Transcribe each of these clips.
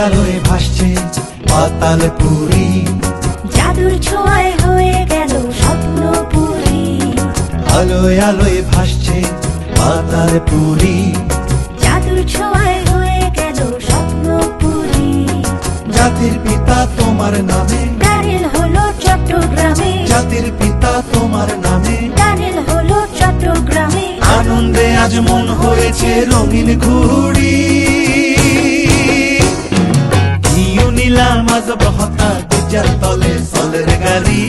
আলোয় ভাসছে পাতালপুরি, জাদুর ছোঁয়ায় হয়ে গেল স্বপ্নপুরী। আলোয় আলোয় ভাসছে পাতালপুরি, জাদুর ছোঁয়ায় হয়ে গেল স্বপ্নপুরী। জাতির পিতা তোমার নামে, টানেল হলো চট্টগ্রামে, জাতির পিতা তোমার নামে, টানেল হলো চট্টগ্রামে। আনন্দে আজ মন হয়েছে রঙিন ঘুড়ি। নিউ নীলাম আজ বহতা দুজার তলে সলের গাড়ি,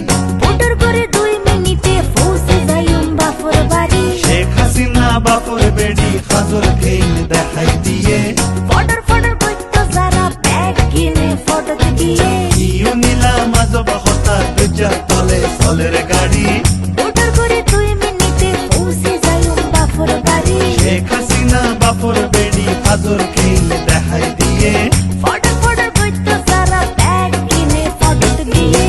মোটর করে 2 মিনিটে পৌঁছে যাই বাপুর বাড়ি। শেখ হাসিনা বাপুর বেড়ি হাজর খেল দেখাই দিয়ে, ফটোর করতো যারা ব্যাগ কিনে ফটো দিয়ে। নিউ নীলাম আজ বহতা দুজার তলে সলের গাড়ি, মোটর করে 2 মিনিটে পৌঁছে যাই বাপুর বাড়ি। শেখ হাসিনা বাপুর বেড়ি হাজর খেল দেখাই দিয়ে, ফটোর করতো যারা ব্যাগ কিনে ফটো দিয়ে।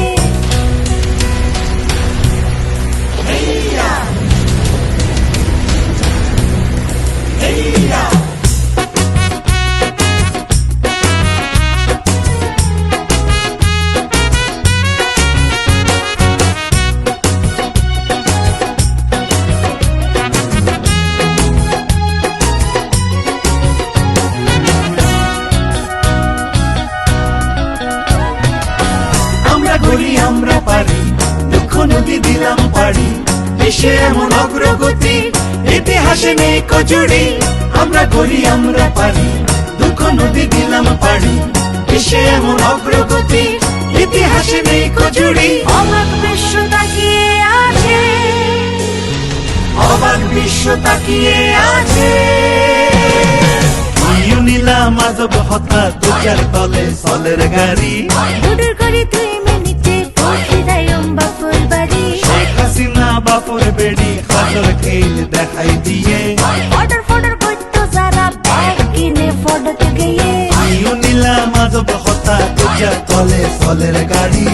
আমরা গড়ি আমরা পারি, দুঃখ নদী দিলাম পারি, দেশে এমন অগ্রগতি ইতিহাসে নেই কজুড়ি। আমরা গড়ি আমরা পারি, দুঃখ নদী দিলাম পারি, দেশে এমন অগ্রগতি ইতিহাসে নেই কজুড়ি। অবাক বিশ্ব তাকিয়ে আছে, অবাক বিশ্ব তাকিয়ে আছে, নিউ নীলাম আজ বহতা দুজার তলে সলের গাড়ি, মোটর করে 2 মিনিটে পৌঁছে যাই বাপুর বাড়ি। শেখ হাসিনা বাপুর বেড়ি হাজর খেল দেখাই দিয়ে, ফটোর করতো যারা ব্যাগ কিনে ফটো দিয়ে। নিউ নীলাম আজ বহতা দুজার তলে সলের গাড়ি,